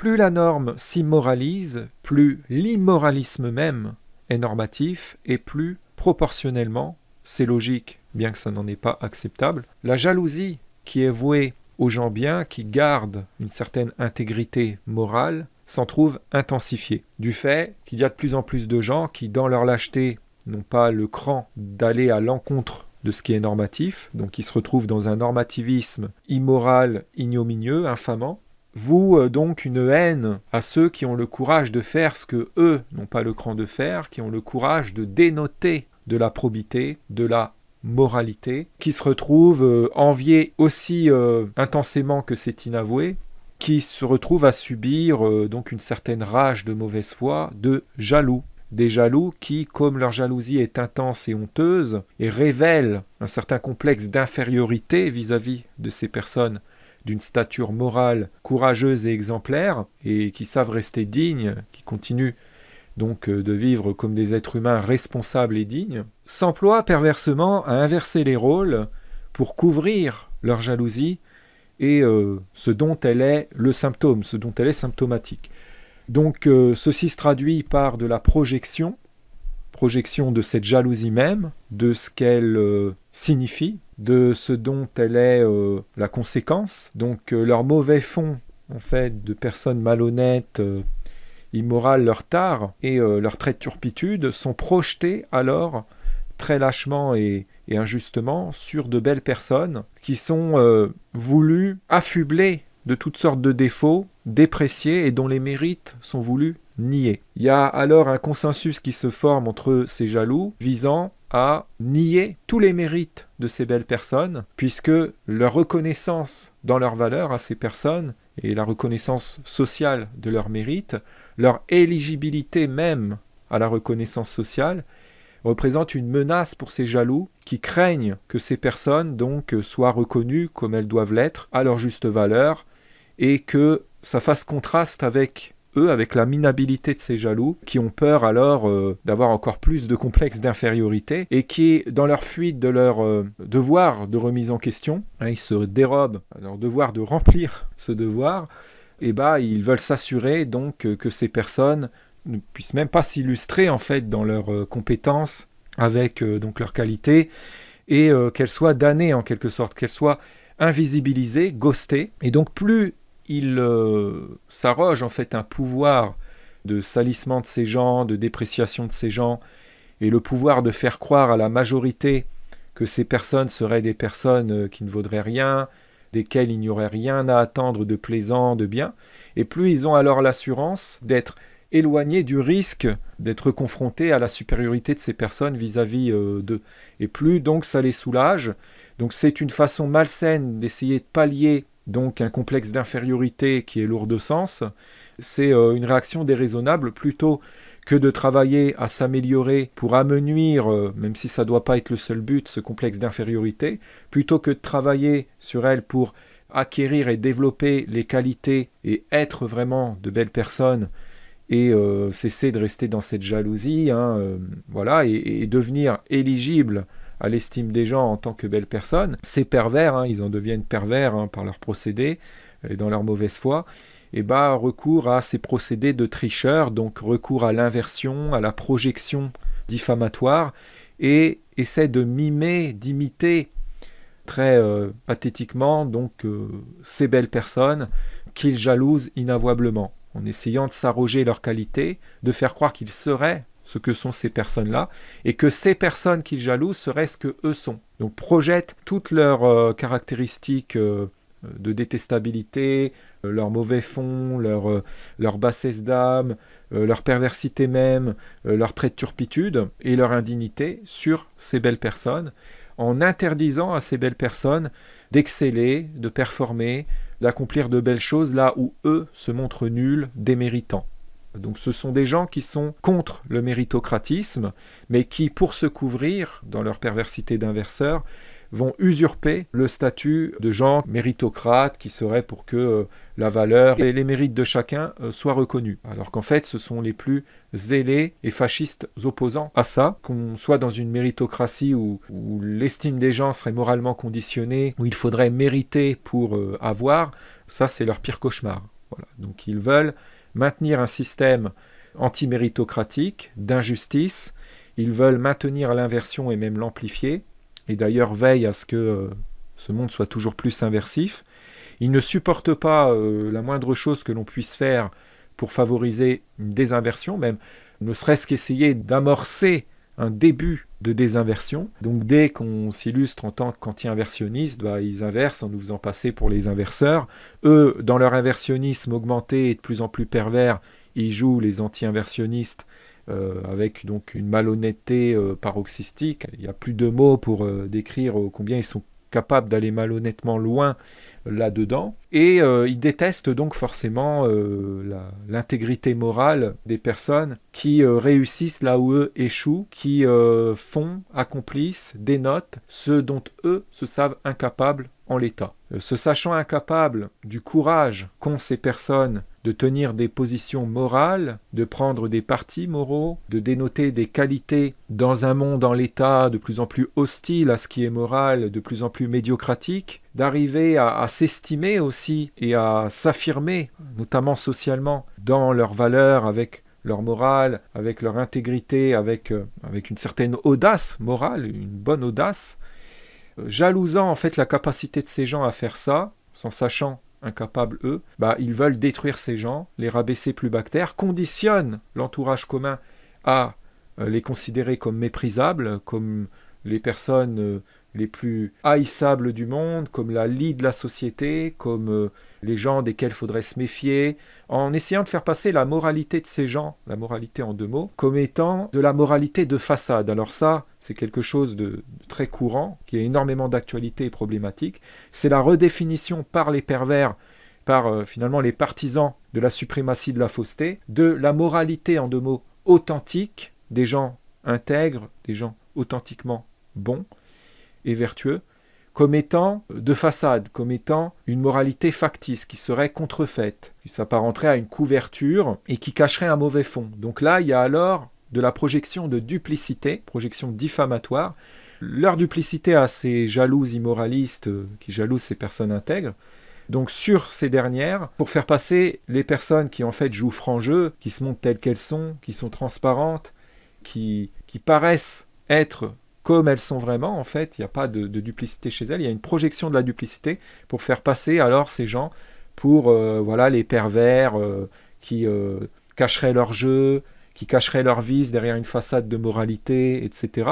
plus la norme s'immoralise, plus l'immoralisme même est normatif et plus proportionnellement, c'est logique, bien que ça n'en est pas acceptable, la jalousie qui est vouée aux gens bien, qui gardent une certaine intégrité morale, s'en trouve intensifiée. Du fait qu'il y a de plus en plus de gens qui, dans leur lâcheté, n'ont pas le cran d'aller à l'encontre de ce qui est normatif, donc ils se retrouvent dans un normativisme immoral, ignominieux, infamant, vouent donc une haine à ceux qui ont le courage de faire ce que eux n'ont pas le cran de faire, qui ont le courage de dénoter de la probité, de la moralité, qui se retrouvent enviés aussi intensément que c'est inavoué, qui se retrouvent à subir donc une certaine rage de mauvaise foi, de jaloux. Des jaloux qui, comme leur jalousie est intense et honteuse, et révèle un certain complexe d'infériorité vis-à-vis de ces personnes d'une stature morale courageuse et exemplaire, et qui savent rester dignes, qui continuent donc de vivre comme des êtres humains responsables et dignes, s'emploient perversement à inverser les rôles pour couvrir leur jalousie et ce dont elle est le symptôme, ce dont elle est symptomatique. Donc ceci se traduit par de la projection de cette jalousie même, de ce qu'elle signifie, de ce dont elle est la conséquence. Donc leur mauvais fond, en fait, de personnes malhonnêtes, immorales, leur tare et leurs traits de turpitude sont projetés alors très lâchement et injustement sur de belles personnes qui sont voulues affubler de toutes sortes de défauts, dépréciés et dont les mérites sont voulus nier. Il y a alors un consensus qui se forme entre ces jaloux visant à nier tous les mérites de ces belles personnes, puisque leur reconnaissance dans leur valeur à ces personnes et la reconnaissance sociale de leurs mérites, leur éligibilité même à la reconnaissance sociale, représente une menace pour ces jaloux qui craignent que ces personnes donc soient reconnues comme elles doivent l'être à leur juste valeur et que ça fasse contraste avec eux, avec la minabilité de ces jaloux qui ont peur alors d'avoir encore plus de complexes d'infériorité et qui, dans leur fuite de leur devoir de remise en question, ils se dérobent à leur devoir de remplir ce devoir, et ils veulent s'assurer donc que ces personnes ne puissent même pas s'illustrer en fait dans leurs compétences avec donc leurs qualités et qu'elles soient damnées en quelque sorte, qu'elles soient invisibilisées, ghostées. Et donc plus ils s'arrogent en fait un pouvoir de salissement de ces gens, de dépréciation de ces gens, et le pouvoir de faire croire à la majorité que ces personnes seraient des personnes qui ne vaudraient rien, desquelles il n'y aurait rien à attendre de plaisant, de bien, et plus ils ont alors l'assurance d'être éloignés du risque d'être confrontés à la supériorité de ces personnes vis-à-vis d'eux. Et plus donc ça les soulage. Donc c'est une façon malsaine d'essayer de pallier donc un complexe d'infériorité qui est lourd de sens. C'est une réaction déraisonnable plutôt que de travailler à s'améliorer pour amenuire, même si ça ne doit pas être le seul but, ce complexe d'infériorité, plutôt que de travailler sur elle pour acquérir et développer les qualités et être vraiment de belles personnes et cesser de rester dans cette jalousie, voilà, et devenir éligible à l'estime des gens en tant que belles personnes. Ces pervers, ils en deviennent pervers par leur procédé et dans leur mauvaise foi, et recours à ces procédés de tricheurs, donc recours à l'inversion, à la projection diffamatoire, et essaie de mimer, d'imiter très pathétiquement donc ces belles personnes qu'ils jalousent inavouablement, en essayant de s'arroger leurs qualités, de faire croire qu'ils seraient ce que sont ces personnes-là, et que ces personnes qu'ils jalousent seraient ce que eux sont. Donc projettent toutes leurs caractéristiques de détestabilité, leur mauvais fond, leur bassesse d'âme, leur perversité même, leur trait de turpitude et leur indignité sur ces belles personnes, en interdisant à ces belles personnes d'exceller, de performer, d'accomplir de belles choses là où eux se montrent nuls, déméritants. Donc ce sont des gens qui sont contre le méritocratisme, mais qui, pour se couvrir dans leur perversité d'inverseurs, vont usurper le statut de gens méritocrates qui seraient pour que la valeur et les mérites de chacun soient reconnus. Alors qu'en fait, ce sont les plus zélés et fascistes opposants à ça, qu'on soit dans une méritocratie où l'estime des gens serait moralement conditionnée, où il faudrait mériter pour avoir, ça c'est leur pire cauchemar. Voilà. Donc ils veulent maintenir un système antiméritocratique, d'injustice. Ils veulent maintenir l'inversion et même l'amplifier. Et d'ailleurs veillent à ce que ce monde soit toujours plus inversif. Ils ne supportent pas la moindre chose que l'on puisse faire pour favoriser une désinversion, même ne serait-ce qu'essayer d'amorcer un début de désinversion. Donc dès qu'on s'illustre en tant qu'anti-inversionniste, ils inversent en nous faisant passer pour les inverseurs. Eux, dans leur inversionnisme augmenté et de plus en plus pervers, ils jouent les anti-inversionnistes avec donc une malhonnêteté paroxystique. Il n'y a plus de mots pour décrire combien ils sont capables d'aller malhonnêtement loin là-dedans. Et ils détestent donc forcément l'intégrité morale des personnes qui réussissent là où eux échouent, qui font, accomplissent, dénotent ce dont eux se savent incapables en l'état. Se sachant incapables du courage qu'ont ces personnes de tenir des positions morales, de prendre des partis moraux, de dénoter des qualités dans un monde en l'état de plus en plus hostile à ce qui est moral, de plus en plus médiocratique, d'arriver à s'estimer aussi et à s'affirmer, notamment socialement, dans leurs valeurs, avec leur morale, avec leur intégrité, avec une certaine audace morale, une bonne audace, jalousant en fait la capacité de ces gens à faire ça, s'en sachant incapables eux, ils veulent détruire ces gens, les rabaisser plus bas que terre, conditionnent l'entourage commun à les considérer comme méprisables, comme les personnes les plus haïssables du monde, comme la lie de la société, comme les gens desquels il faudrait se méfier, en essayant de faire passer la moralité de ces gens, la moralité en deux mots, comme étant de la moralité de façade. Alors ça, c'est quelque chose de très courant, qui a énormément d'actualité et problématique. C'est la redéfinition par les pervers, par finalement les partisans de la suprématie de la fausseté, de la moralité en deux mots authentique, des gens intègres, des gens authentiquement bons et vertueux, comme étant de façade, comme étant une moralité factice qui serait contrefaite, qui s'apparenterait à une couverture et qui cacherait un mauvais fond. Donc là, il y a alors de la projection de duplicité, projection diffamatoire, leur duplicité à ces jaloux immoralistes qui jalousent ces personnes intègres, donc sur ces dernières, pour faire passer les personnes qui en fait jouent franc jeu, qui se montrent telles qu'elles sont, qui sont transparentes, qui paraissent être comme elles sont vraiment, en fait, il n'y a pas de duplicité chez elles, il y a une projection de la duplicité pour faire passer alors ces gens pour les pervers qui cacheraient leur jeu, qui cacheraient leur vice derrière une façade de moralité, etc.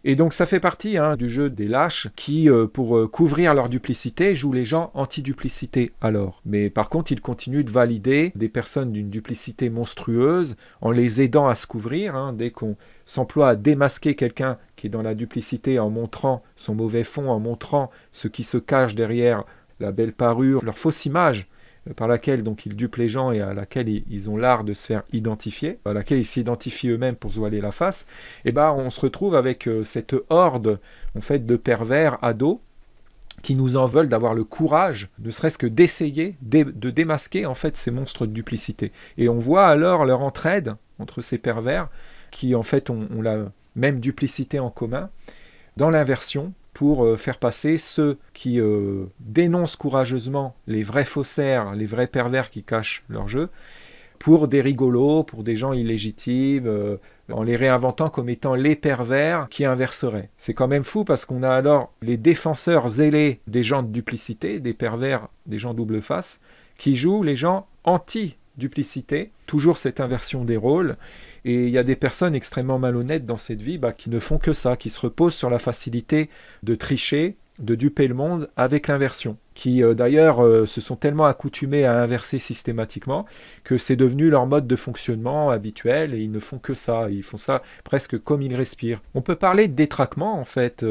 Et donc ça fait partie du jeu des lâches qui, pour couvrir leur duplicité, jouent les gens anti-duplicité alors. Mais par contre, ils continuent de valider des personnes d'une duplicité monstrueuse en les aidant à se couvrir. Dès qu'on s'emploie à démasquer quelqu'un qui est dans la duplicité en montrant son mauvais fond, en montrant ce qui se cache derrière la belle parure, leur fausse image, par laquelle donc ils dupent les gens et à laquelle ils ont l'art de se faire identifier, à laquelle ils s'identifient eux-mêmes pour se voiler la face, on se retrouve avec cette horde en fait de pervers ados qui nous en veulent d'avoir le courage, ne serait-ce que d'essayer de démasquer en fait ces monstres de duplicité. Et on voit alors leur entraide entre ces pervers qui en fait ont la même duplicité en commun dans l'inversion, pour faire passer ceux qui dénoncent courageusement les vrais faussaires, les vrais pervers qui cachent leur jeu, pour des rigolos, pour des gens illégitimes, en les réinventant comme étant les pervers qui inverseraient. C'est quand même fou parce qu'on a alors les défenseurs zélés des gens de duplicité, des pervers, des gens double face, qui jouent les gens anti-duplicité, toujours cette inversion des rôles. Et il y a des personnes extrêmement malhonnêtes dans cette vie qui ne font que ça, qui se reposent sur la facilité de tricher, de duper le monde avec l'inversion, qui d'ailleurs se sont tellement accoutumés à inverser systématiquement que c'est devenu leur mode de fonctionnement habituel et ils ne font que ça, ils font ça presque comme ils respirent. On peut parler de détraquement en fait,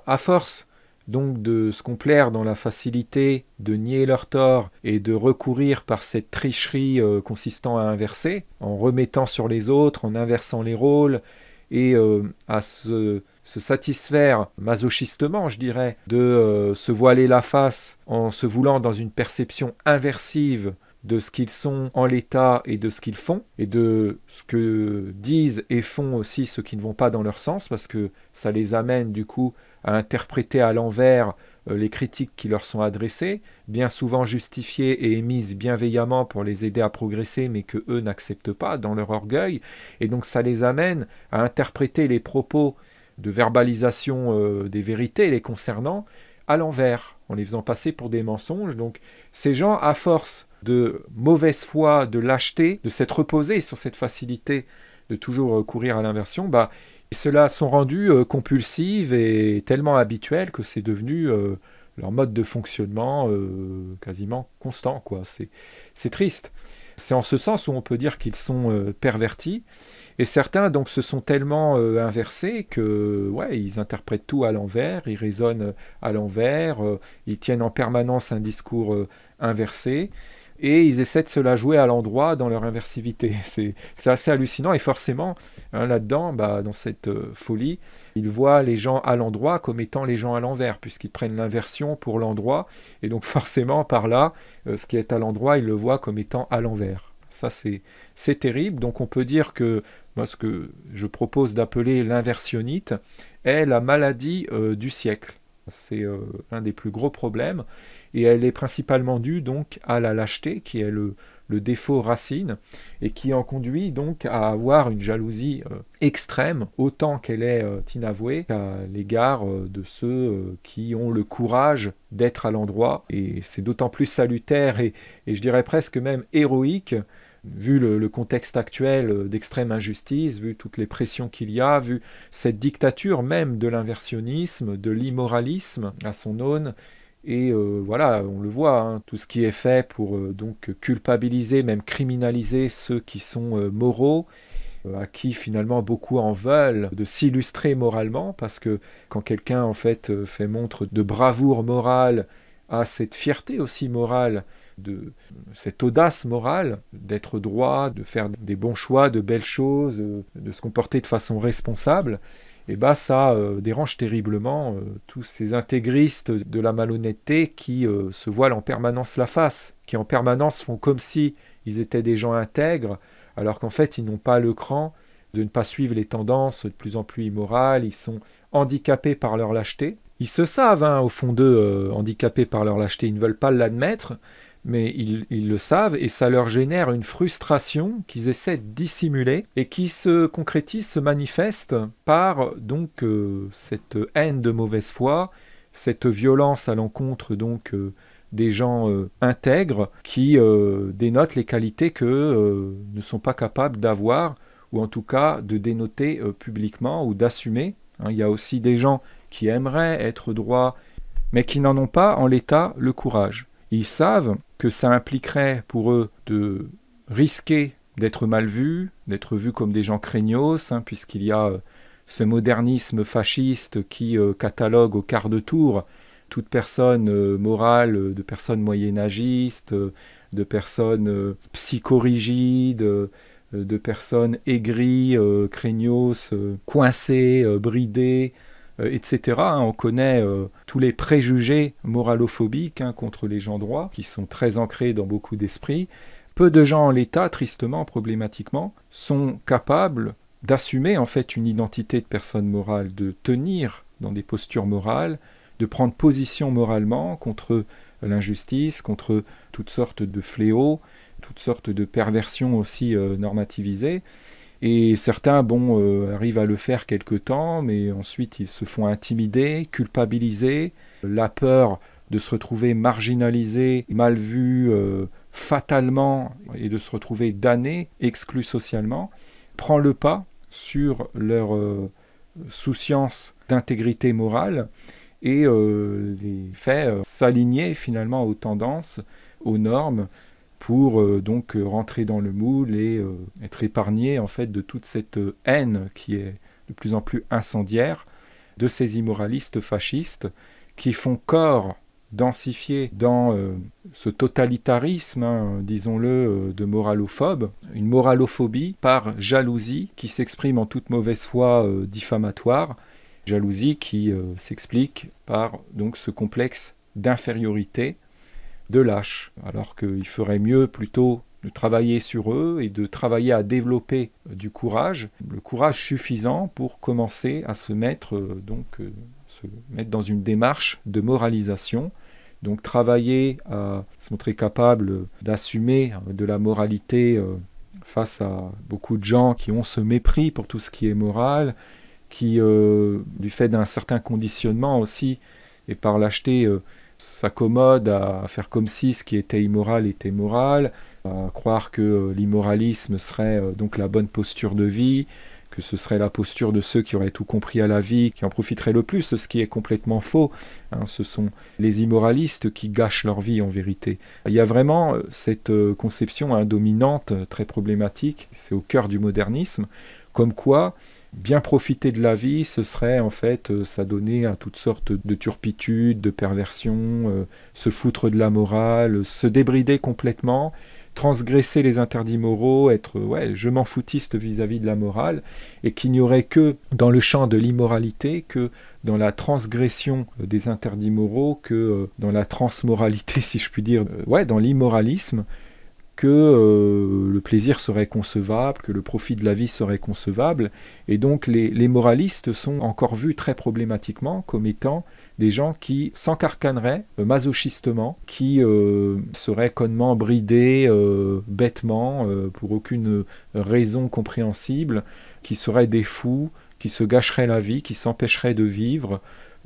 à force donc de se complaire dans la facilité de nier leur tort et de recourir par cette tricherie consistant à inverser, en remettant sur les autres, en inversant les rôles, et à se satisfaire masochistement, je dirais, de se voiler la face en se voulant dans une perception inversive de ce qu'ils sont en l'état et de ce qu'ils font, et de ce que disent et font aussi ceux qui ne vont pas dans leur sens, parce que ça les amène du coup à interpréter à l'envers les critiques qui leur sont adressées, bien souvent justifiées et émises bienveillamment pour les aider à progresser, mais que eux n'acceptent pas dans leur orgueil. Et donc ça les amène à interpréter les propos de verbalisation des vérités les concernant à l'envers, en les faisant passer pour des mensonges. Donc ces gens, à force de mauvaise foi, de lâcheté, de s'être reposés sur cette facilité de toujours courir à l'inversion, ceux-là sont rendus compulsifs et tellement habituels que c'est devenu leur mode de fonctionnement quasiment constant, quoi. C'est triste. C'est en ce sens où on peut dire qu'ils sont pervertis. Et certains donc se sont tellement inversés que ils interprètent tout à l'envers, ils raisonnent à l'envers, ils tiennent en permanence un discours inversé. Et ils essaient de se la jouer à l'endroit dans leur inversivité. C'est assez hallucinant. Et forcément, là-dedans, dans cette folie, ils voient les gens à l'endroit comme étant les gens à l'envers, puisqu'ils prennent l'inversion pour l'endroit. Et donc forcément, par là, ce qui est à l'endroit, ils le voient comme étant à l'envers. Ça, c'est terrible. Donc on peut dire que moi, ce que je propose d'appeler l'inversionnite est la maladie du siècle. C'est un des plus gros problèmes. Et elle est principalement due donc à la lâcheté, qui est le défaut racine, et qui en conduit donc à avoir une jalousie extrême, autant qu'elle est inavouée, à l'égard de ceux qui ont le courage d'être à l'endroit. Et c'est d'autant plus salutaire et je dirais presque même héroïque, vu le contexte actuel d'extrême injustice, vu toutes les pressions qu'il y a, vu cette dictature même de l'inversionnisme, de l'immoralisme à son aune. Et voilà, on le voit, tout ce qui est fait pour donc culpabiliser, même criminaliser ceux qui sont moraux, à qui finalement beaucoup en veulent de s'illustrer moralement, parce que quand quelqu'un en fait fait montre de bravoure morale, a cette fierté aussi morale, de cette audace morale, d'être droit, de faire des bons choix, de belles choses, de se comporter de façon responsable, et ça dérange terriblement tous ces intégristes de la malhonnêteté qui se voilent en permanence la face, qui en permanence font comme si ils étaient des gens intègres, alors qu'en fait ils n'ont pas le cran de ne pas suivre les tendances de plus en plus immorales, ils sont handicapés par leur lâcheté. Ils se savent, au fond d'eux, handicapés par leur lâcheté, ils ne veulent pas l'admettre, mais ils le savent, et ça leur génère une frustration qu'ils essaient de dissimuler, et qui se concrétise, se manifeste par donc cette haine de mauvaise foi, cette violence à l'encontre donc des gens intègres, qui dénotent les qualités qu'eux ne sont pas capables d'avoir, ou en tout cas de dénoter publiquement, ou d'assumer. Il y a aussi des gens qui aimeraient être droits, mais qui n'en ont pas en l'état le courage. Ils savent que ça impliquerait pour eux de risquer d'être mal vus, d'être vus comme des gens craignos, puisqu'il y a ce modernisme fasciste qui catalogue au quart de tour toute personne morale, de personnes moyenâgistes, de personnes psychorigides, de personnes aigries, craignos, coincées, bridées, etc. On connaît tous les préjugés moralophobiques contre les gens droits, qui sont très ancrés dans beaucoup d'esprits. Peu de gens en l'état, tristement, problématiquement, sont capables d'assumer en fait une identité de personne morale, de tenir dans des postures morales, de prendre position moralement contre l'injustice, contre toutes sortes de fléaux, toutes sortes de perversions aussi normativisées. Et certains, arrivent à le faire quelque temps, mais ensuite ils se font intimider, culpabiliser. La peur de se retrouver marginalisé, mal vu, fatalement, et de se retrouver damné, exclu socialement, prend le pas sur leur souciance d'intégrité morale et les fait s'aligner finalement aux tendances, aux normes, pour donc rentrer dans le moule et être épargné en fait de toute cette haine qui est de plus en plus incendiaire de ces immoralistes fascistes qui font corps densifié dans ce totalitarisme, disons-le, de moralophobes, une moralophobie par jalousie qui s'exprime en toute mauvaise foi diffamatoire, jalousie qui s'explique par donc ce complexe d'infériorité, de lâche, alors qu'il ferait mieux plutôt de travailler sur eux et de travailler à développer du courage, le courage suffisant pour commencer à se mettre, se mettre dans une démarche de moralisation. Donc travailler à se montrer capable d'assumer de la moralité face à beaucoup de gens qui ont ce mépris pour tout ce qui est moral, qui, du fait d'un certain conditionnement aussi, et par lâcheté, s'accommodent à faire comme si ce qui était immoral était moral, à croire que l'immoralisme serait donc la bonne posture de vie, que ce serait la posture de ceux qui auraient tout compris à la vie, qui en profiteraient le plus, ce qui est complètement faux. Ce sont les immoralistes qui gâchent leur vie en vérité. Il y a vraiment cette conception dominante, très problématique, c'est au cœur du modernisme, comme quoi bien profiter de la vie, ce serait en fait s'adonner à toutes sortes de turpitudes, de perversions, se foutre de la morale, se débrider complètement, transgresser les interdits moraux, être je m'en foutiste vis-à-vis de la morale, et qu'il n'y aurait que dans le champ de l'immoralité, que dans la transgression des interdits moraux, que dans la transmoralité, si je puis dire, dans l'immoralisme, que le plaisir serait concevable, que le profit de la vie serait concevable, et donc les moralistes sont encore vus très problématiquement comme étant des gens qui s'encarcaneraient masochistement, qui seraient connement bridés bêtement, pour aucune raison compréhensible, qui seraient des fous, qui se gâcheraient la vie, qui s'empêcheraient de vivre,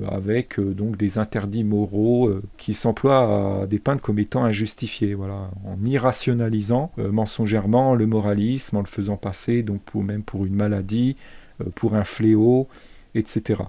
avec donc des interdits moraux qui s'emploient à dépeindre comme étant injustifiés, en irrationalisant mensongèrement le moralisme, en le faisant passer donc même pour une maladie, pour un fléau, etc.